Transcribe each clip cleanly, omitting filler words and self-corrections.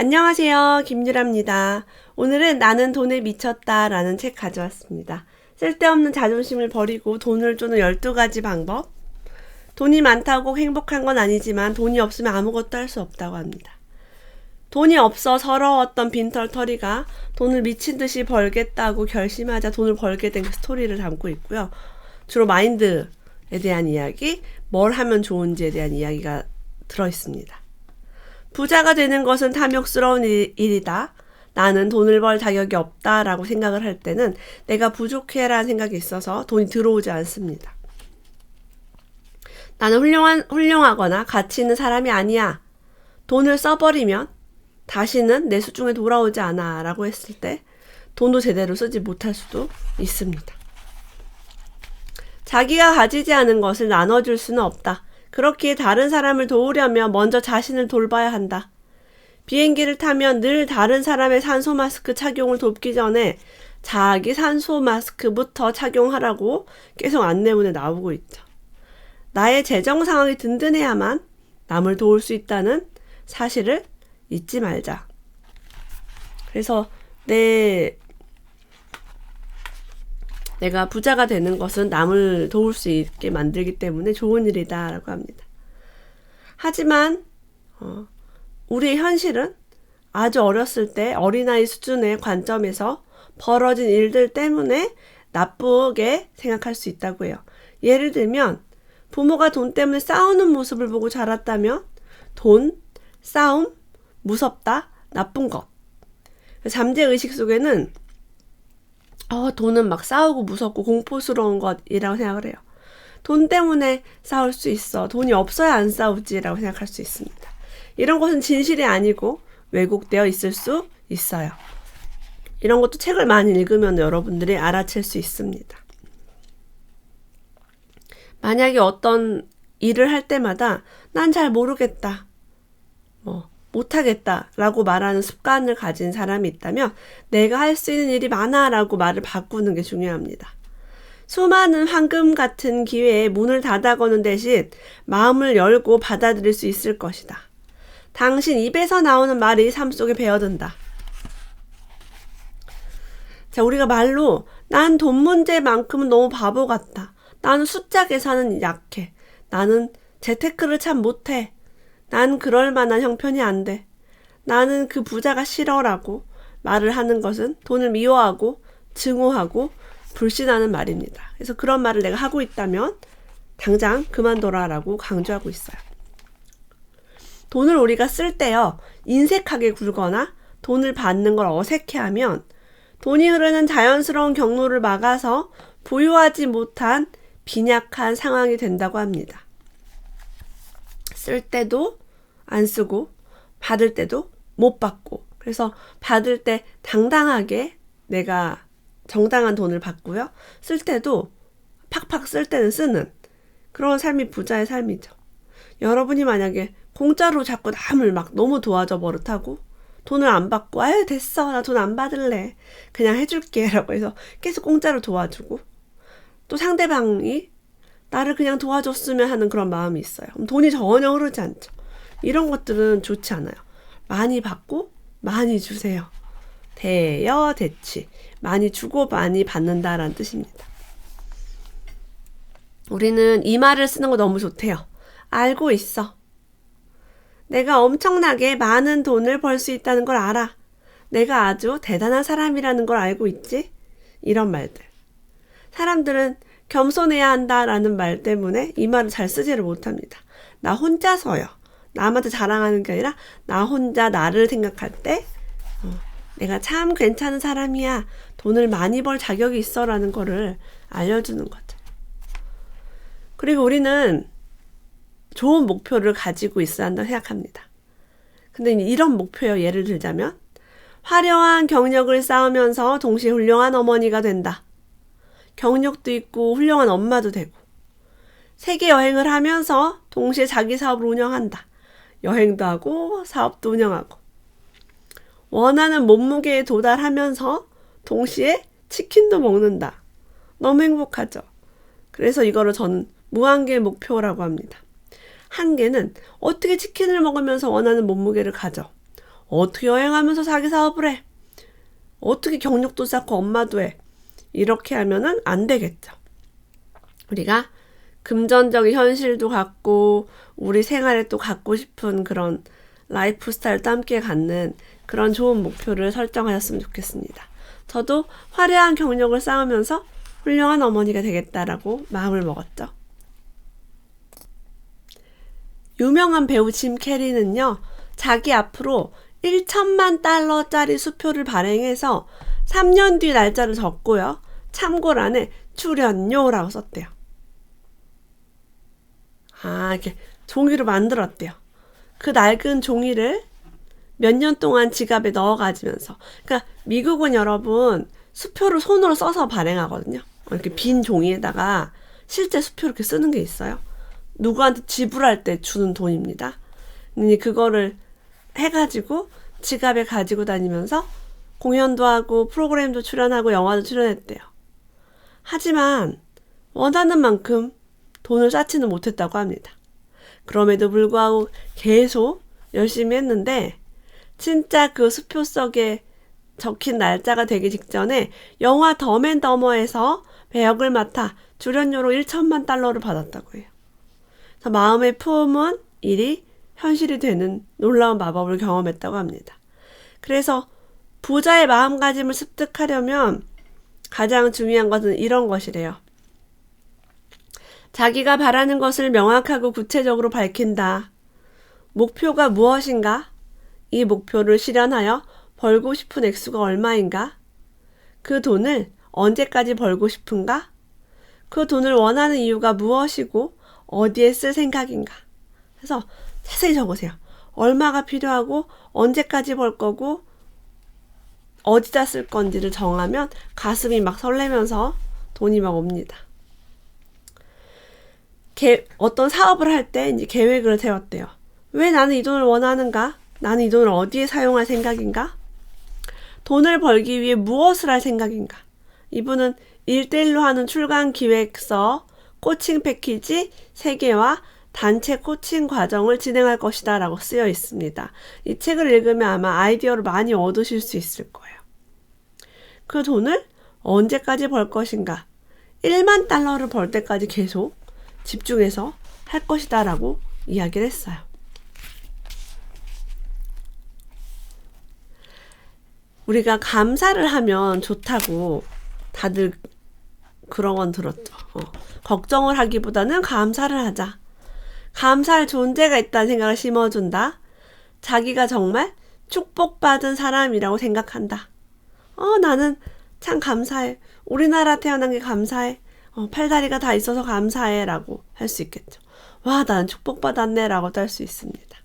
안녕하세요. 김유라입니다. 오늘은 나는 돈에 미쳤다 라는 책 가져왔습니다. 쓸데없는 자존심을 버리고 돈을 쪼는 12가지 방법. 돈이 많다고 행복한 건 아니지만 돈이 없으면 아무것도 할 수 없다고 합니다. 돈이 없어 서러웠던 빈털터리가 돈을 미친 듯이 벌겠다고 결심하자 돈을 벌게 된 그 스토리를 담고 있고요. 주로 마인드에 대한 이야기, 뭘 하면 좋은지에 대한 이야기가 들어있습니다. 부자가 되는 것은 탐욕스러운 일이다. 나는 돈을 벌 자격이 없다 라고 생각을 할 때는 내가 부족해라는 생각이 있어서 돈이 들어오지 않습니다. 나는 훌륭하거나 가치 있는 사람이 아니야. 돈을 써버리면 다시는 내 수중에 돌아오지 않아 라고 했을 때 돈도 제대로 쓰지 못할 수도 있습니다. 자기가 가지지 않은 것을 나눠줄 수는 없다. 그렇기에 다른 사람을 도우려면 먼저 자신을 돌봐야 한다. 비행기를 타면 늘 다른 사람의 산소 마스크 착용을 돕기 전에 자기 산소 마스크부터 착용하라고 계속 안내문에 나오고 있죠. 나의 재정 상황이 든든해야만 남을 도울 수 있다는 사실을 잊지 말자. 그래서 내가 부자가 되는 것은 남을 도울 수 있게 만들기 때문에 좋은 일이다 라고 합니다. 하지만 우리의 현실은 아주 어렸을 때 어린아이 수준의 관점에서 벌어진 일들 때문에 나쁘게 생각할 수 있다고 해요. 예를 들면 부모가 돈 때문에 싸우는 모습을 보고 자랐다면 돈, 싸움, 무섭다, 나쁜 것. 잠재의식 속에는 돈은 막 싸우고 무섭고 공포스러운 것이라고 생각을 해요. 돈 때문에 싸울 수 있어. 돈이 없어야 안 싸우지라고 생각할 수 있습니다. 이런 것은 진실이 아니고 왜곡되어 있을 수 있어요. 이런 것도 책을 많이 읽으면 여러분들이 알아챌 수 있습니다. 만약에 어떤 일을 할 때마다 난 잘 모르겠다. 못하겠다 라고 말하는 습관을 가진 사람이 있다면 내가 할 수 있는 일이 많아 라고 말을 바꾸는 게 중요합니다. 수많은 황금 같은 기회에 문을 닫아거는 대신 마음을 열고 받아들일 수 있을 것이다. 당신 입에서 나오는 말이 삶 속에 배어든다. 자, 우리가 말로 난 돈 문제만큼은 너무 바보 같다. 나는 숫자 계산은 약해. 나는 재테크를 참 못해. 난 그럴 만한 형편이 안 돼. 나는 그 부자가 싫어라고 말을 하는 것은 돈을 미워하고 증오하고 불신하는 말입니다. 그래서 그런 말을 내가 하고 있다면 당장 그만둬라라고 강조하고 있어요. 돈을 우리가 쓸 때요. 인색하게 굴거나 돈을 받는 걸 어색해하면 돈이 흐르는 자연스러운 경로를 막아서 부유하지 못한 빈약한 상황이 된다고 합니다. 쓸 때도 안 쓰고 받을 때도 못 받고 그래서 받을 때 당당하게 내가 정당한 돈을 받고요. 쓸 때도 팍팍 쓸 때는 쓰는 그런 삶이 부자의 삶이죠. 여러분이 만약에 공짜로 자꾸 남을 막 너무 도와줘 버릇하고 돈을 안 받고 아유 됐어 나 돈 안 받을래 그냥 해줄게 라고 해서 계속 공짜로 도와주고 또 상대방이 나를 그냥 도와줬으면 하는 그런 마음이 있어요. 그럼 돈이 전혀 흐르지 않죠. 이런 것들은 좋지 않아요. 많이 받고 많이 주세요. 대여대치. 많이 주고 많이 받는다라는 뜻입니다. 우리는 이 말을 쓰는 거 너무 좋대요. 알고 있어. 내가 엄청나게 많은 돈을 벌 수 있다는 걸 알아. 내가 아주 대단한 사람이라는 걸 알고 있지? 이런 말들. 사람들은 겸손해야 한다라는 말 때문에 이 말을 잘 쓰지를 못합니다. 나 혼자서요. 남한테 자랑하는 게 아니라 나 혼자 나를 생각할 때 내가 참 괜찮은 사람이야. 돈을 많이 벌 자격이 있어 라는 거를 알려주는 거죠. 그리고 우리는 좋은 목표를 가지고 있어야 한다고 생각합니다. 근데 이런 목표요. 예를 들자면 화려한 경력을 쌓으면서 동시에 훌륭한 어머니가 된다. 경력도 있고 훌륭한 엄마도 되고 세계 여행을 하면서 동시에 자기 사업을 운영한다. 여행도 하고 사업도 운영하고 원하는 몸무게에 도달하면서 동시에 치킨도 먹는다. 너무 행복하죠. 그래서 이거를 저는 무한계 목표라고 합니다. 한계는 어떻게 치킨을 먹으면서 원하는 몸무게를 가져? 어떻게 여행하면서 자기 사업을 해? 어떻게 경력도 쌓고 엄마도 해? 이렇게 하면은 안 되겠죠. 우리가 금전적인 현실도 갖고 우리 생활에 또 갖고 싶은 그런 라이프 스타일도 함께 갖는 그런 좋은 목표를 설정하셨으면 좋겠습니다. 저도 화려한 경력을 쌓으면서 훌륭한 어머니가 되겠다라고 마음을 먹었죠. 유명한 배우 짐 캐리는요, 자기 앞으로 1천만 달러짜리 수표를 발행해서 3년 뒤 날짜를 적고요, 참고란에 출연료라고 썼대요. 이렇게 종이로 만들었대요. 그 낡은 종이를 몇 년 동안 지갑에 넣어가지면서. 그러니까 미국은 여러분 수표를 손으로 써서 발행하거든요. 이렇게 빈 종이에다가 실제 수표 이렇게 쓰는 게 있어요. 누구한테 지불할 때 주는 돈입니다. 그거를 해가지고 지갑에 가지고 다니면서 공연도 하고 프로그램도 출연하고 영화도 출연했대요. 하지만 원하는 만큼 돈을 쌓지는 못했다고 합니다. 그럼에도 불구하고 계속 열심히 했는데 진짜 그 수표 속에 적힌 날짜가 되기 직전에 영화 덤앤더머에서 배역을 맡아 출연료로 1천만 달러를 받았다고 해요. 그래서 마음의 품은 일이 현실이 되는 놀라운 마법을 경험했다고 합니다. 그래서 부자의 마음가짐을 습득하려면 가장 중요한 것은 이런 것이래요. 자기가 바라는 것을 명확하고 구체적으로 밝힌다. 목표가 무엇인가? 이 목표를 실현하여 벌고 싶은 액수가 얼마인가? 그 돈을 언제까지 벌고 싶은가? 그 돈을 원하는 이유가 무엇이고 어디에 쓸 생각인가? 그래서 자세히 적으세요. 얼마가 필요하고 언제까지 벌 거고 어디다 쓸 건지를 정하면 가슴이 막 설레면서 돈이 막 옵니다. 어떤 사업을 할 때 이제 계획을 세웠대요. 왜 나는 이 돈을 원하는가? 나는 이 돈을 어디에 사용할 생각인가? 돈을 벌기 위해 무엇을 할 생각인가? 이분은 1대1로 하는 출간 기획서, 코칭 패키지 3개와 단체 코칭 과정을 진행할 것이다 라고 쓰여 있습니다. 이 책을 읽으면 아마 아이디어를 많이 얻으실 수 있을 거예요. 그 돈을 언제까지 벌 것인가? 1만 달러를 벌 때까지 계속 집중해서 할 것이다 라고 이야기를 했어요. 우리가 감사를 하면 좋다고 다들 그런 건 들었죠. 걱정을 하기보다는 감사를 하자. 감사할 존재가 있다는 생각을 심어준다. 자기가 정말 축복받은 사람이라고 생각한다. 나는 참 감사해. 우리나라 태어난 게 감사해. 팔다리가 다 있어서 감사해 라고 할 수 있겠죠. 와, 나는 축복받았네 라고도 할 수 있습니다.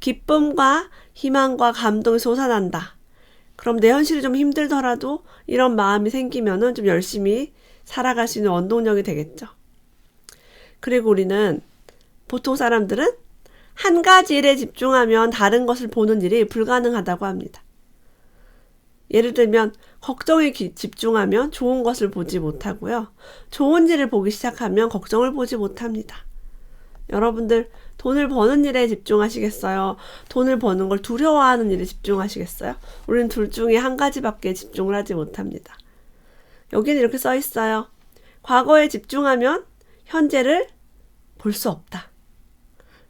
기쁨과 희망과 감동이 솟아난다. 그럼 내 현실이 좀 힘들더라도 이런 마음이 생기면은 좀 열심히 살아갈 수 있는 원동력이 되겠죠. 그리고 우리는 보통 사람들은 한 가지 일에 집중하면 다른 것을 보는 일이 불가능하다고 합니다. 예를 들면 걱정에 집중하면 좋은 것을 보지 못하고요. 좋은 일을 보기 시작하면 걱정을 보지 못합니다. 여러분들 돈을 버는 일에 집중하시겠어요? 돈을 버는 걸 두려워하는 일에 집중하시겠어요? 우리는 둘 중에 한 가지밖에 집중을 하지 못합니다. 여기는 이렇게 써 있어요. 과거에 집중하면 현재를 볼 수 없다.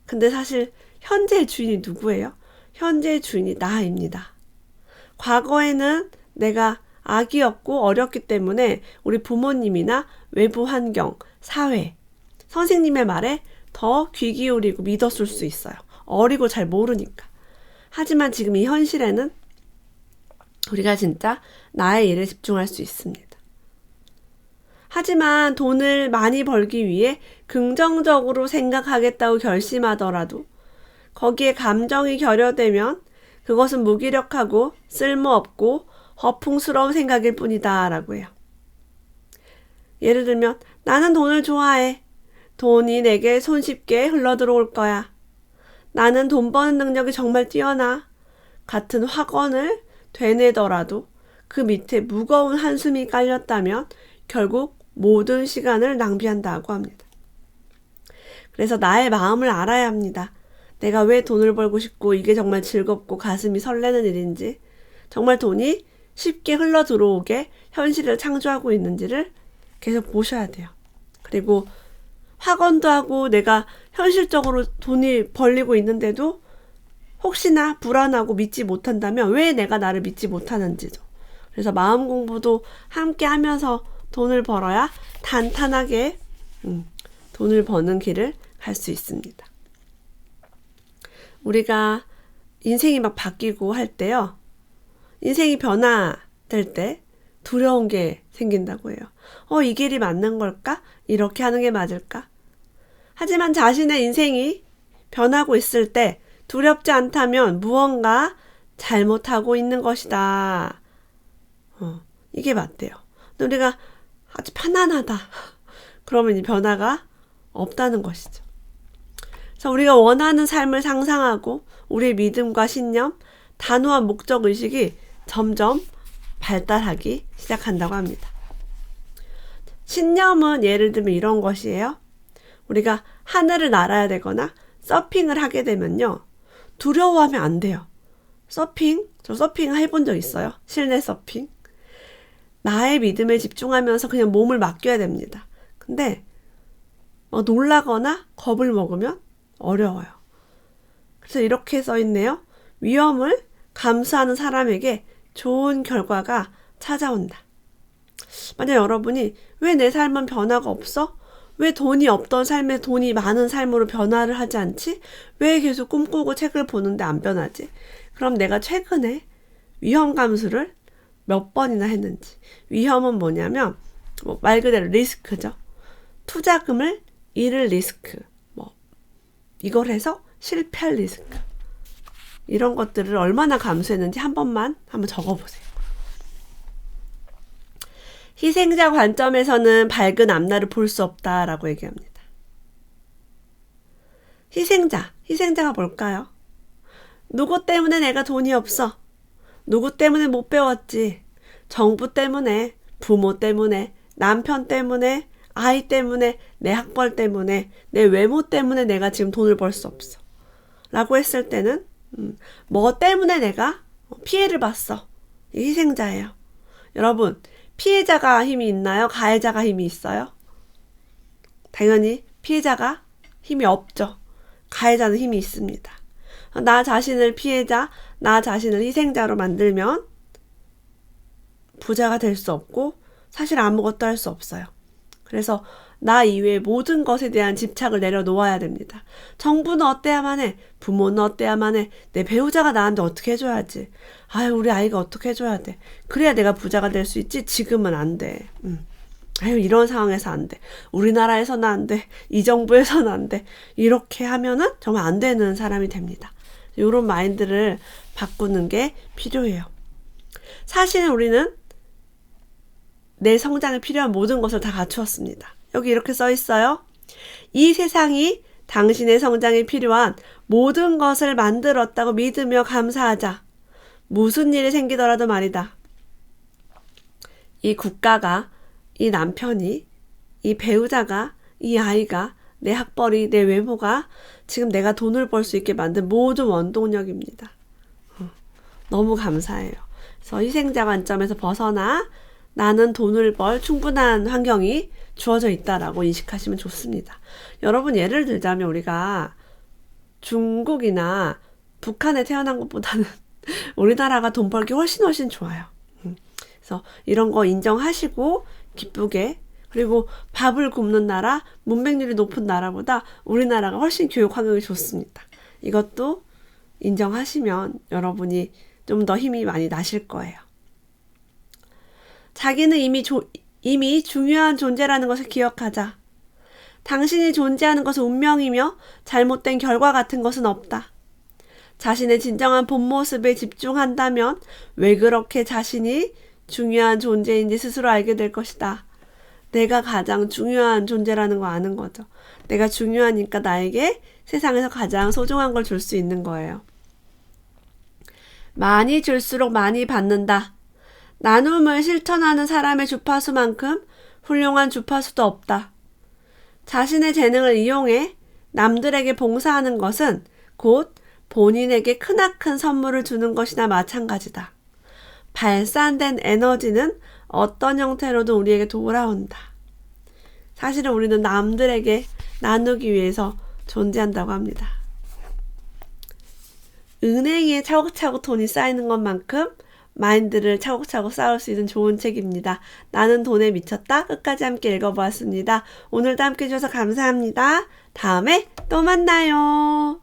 근데 사실 현재의 주인이 누구예요? 현재의 주인이 나입니다. 과거에는 내가 아기였고 어렸기 때문에 우리 부모님이나 외부 환경, 사회, 선생님의 말에 더 귀 기울이고 믿었을 수 있어요. 어리고 잘 모르니까. 하지만 지금 이 현실에는 우리가 진짜 나의 일에 집중할 수 있습니다. 하지만 돈을 많이 벌기 위해 긍정적으로 생각하겠다고 결심하더라도 거기에 감정이 결여되면 그것은 무기력하고 쓸모없고 허풍스러운 생각일 뿐이다 라고 해요. 예를 들면 나는 돈을 좋아해. 돈이 내게 손쉽게 흘러들어올 거야. 나는 돈 버는 능력이 정말 뛰어나. 같은 학원을 되뇌더라도 그 밑에 무거운 한숨이 깔렸다면 결국 모든 시간을 낭비한다고 합니다. 그래서 나의 마음을 알아야 합니다. 내가 왜 돈을 벌고 싶고 이게 정말 즐겁고 가슴이 설레는 일인지, 정말 돈이 쉽게 흘러 들어오게 현실을 창조하고 있는지를 계속 보셔야 돼요. 그리고 학원도 하고 내가 현실적으로 돈이 벌리고 있는데도 혹시나 불안하고 믿지 못한다면 왜 내가 나를 믿지 못하는지도. 그래서 마음 공부도 함께 하면서 돈을 벌어야 탄탄하게 돈을 버는 길을 갈 수 있습니다. 우리가 인생이 막 바뀌고 할 때요. 인생이 변화될 때 두려운 게 생긴다고 해요. 이 길이 맞는 걸까? 이렇게 하는 게 맞을까? 하지만 자신의 인생이 변하고 있을 때 두렵지 않다면 무언가 잘못하고 있는 것이다. 이게 맞대요. 근데 우리가 아주 편안하다. 그러면 이 변화가 없다는 것이죠. 그래서 우리가 원하는 삶을 상상하고 우리의 믿음과 신념, 단호한 목적의식이 점점 발달하기 시작한다고 합니다. 신념은 예를 들면 이런 것이에요. 우리가 하늘을 날아야 되거나 서핑을 하게 되면요. 두려워하면 안 돼요. 저 서핑 해본 적 있어요. 실내 서핑. 나의 믿음에 집중하면서 그냥 몸을 맡겨야 됩니다. 근데 놀라거나 겁을 먹으면 어려워요. 그래서 이렇게 써 있네요. 위험을 감수하는 사람에게 좋은 결과가 찾아온다. 만약 여러분이 왜 내 삶은 변화가 없어? 왜 돈이 없던 삶에 돈이 많은 삶으로 변화를 하지 않지? 왜 계속 꿈꾸고 책을 보는데 안 변하지? 그럼 내가 최근에 위험 감수를 몇 번이나 했는지. 위험은 뭐냐면 말 그대로 리스크죠. 투자금을 잃을 리스크. 이걸 해서 실패할 리스크. 이런 것들을 얼마나 감수했는지 한번 적어보세요. 희생자 관점에서는 밝은 앞날을 볼 수 없다라고 얘기합니다. 희생자가 뭘까요? 누구 때문에 내가 돈이 없어? 누구 때문에 못 배웠지? 정부 때문에, 부모 때문에, 남편 때문에, 아이 때문에, 내 학벌 때문에, 내 외모 때문에 내가 지금 돈을 벌 수 없어. 라고 했을 때는 뭐 때문에 내가 피해를 봤어. 이게 희생자예요. 여러분, 피해자가 힘이 있나요? 가해자가 힘이 있어요? 당연히 피해자가 힘이 없죠. 가해자는 힘이 있습니다. 나 자신을 피해자, 나 자신을 희생자로 만들면 부자가 될 수 없고 사실 아무것도 할 수 없어요. 그래서 나 이외의 모든 것에 대한 집착을 내려놓아야 됩니다. 정부는 어때야만 해? 부모는 어때야만 해? 내 배우자가 나한테 어떻게 해줘야지? 우리 아이가 어떻게 해줘야 돼? 그래야 내가 부자가 될 수 있지? 지금은 안 돼. 이런 상황에서 안 돼. 우리나라에서는 안 돼. 이 정부에서는 안 돼. 이렇게 하면은 정말 안 되는 사람이 됩니다. 이런 마인드를 바꾸는 게 필요해요. 사실은 우리는 내 성장에 필요한 모든 것을 다 갖추었습니다. 여기 이렇게 써 있어요. 이 세상이 당신의 성장에 필요한 모든 것을 만들었다고 믿으며 감사하자. 무슨 일이 생기더라도 말이다. 이 국가가, 이 남편이, 이 배우자가, 이 아이가, 내 학벌이, 내 외모가 지금 내가 돈을 벌 수 있게 만든 모든 원동력입니다. 너무 감사해요. 그래서 희생자 관점에서 벗어나 나는 돈을 벌 충분한 환경이 주어져 있다라고 인식하시면 좋습니다. 여러분, 예를 들자면 우리가 중국이나 북한에 태어난 것보다는 우리나라가 돈 벌기 훨씬 좋아요. 그래서 이런 거 인정하시고 기쁘게, 그리고 밥을 굶는 나라, 문맹률이 높은 나라보다 우리나라가 훨씬 교육 환경이 좋습니다. 이것도 인정하시면 여러분이 좀 더 힘이 많이 나실 거예요. 자기는 이미 중요한 존재라는 것을 기억하자. 당신이 존재하는 것은 운명이며 잘못된 결과 같은 것은 없다. 자신의 진정한 본 모습에 집중한다면 왜 그렇게 자신이 중요한 존재인지 스스로 알게 될 것이다. 내가 가장 중요한 존재라는 거 아는 거죠. 내가 중요하니까 나에게 세상에서 가장 소중한 걸 줄 수 있는 거예요. 많이 줄수록 많이 받는다. 나눔을 실천하는 사람의 주파수만큼 훌륭한 주파수도 없다. 자신의 재능을 이용해 남들에게 봉사하는 것은 곧 본인에게 크나큰 선물을 주는 것이나 마찬가지다. 발산된 에너지는 어떤 형태로든 우리에게 돌아온다. 사실은 우리는 남들에게 나누기 위해서 존재한다고 합니다. 은행에 차곡차곡 돈이 쌓이는 것만큼 마인드를 차곡차곡 쌓을 수 있는 좋은 책입니다. 나는 돈에 미쳤다. 끝까지 함께 읽어보았습니다. 오늘도 함께 해주셔서 감사합니다. 다음에 또 만나요.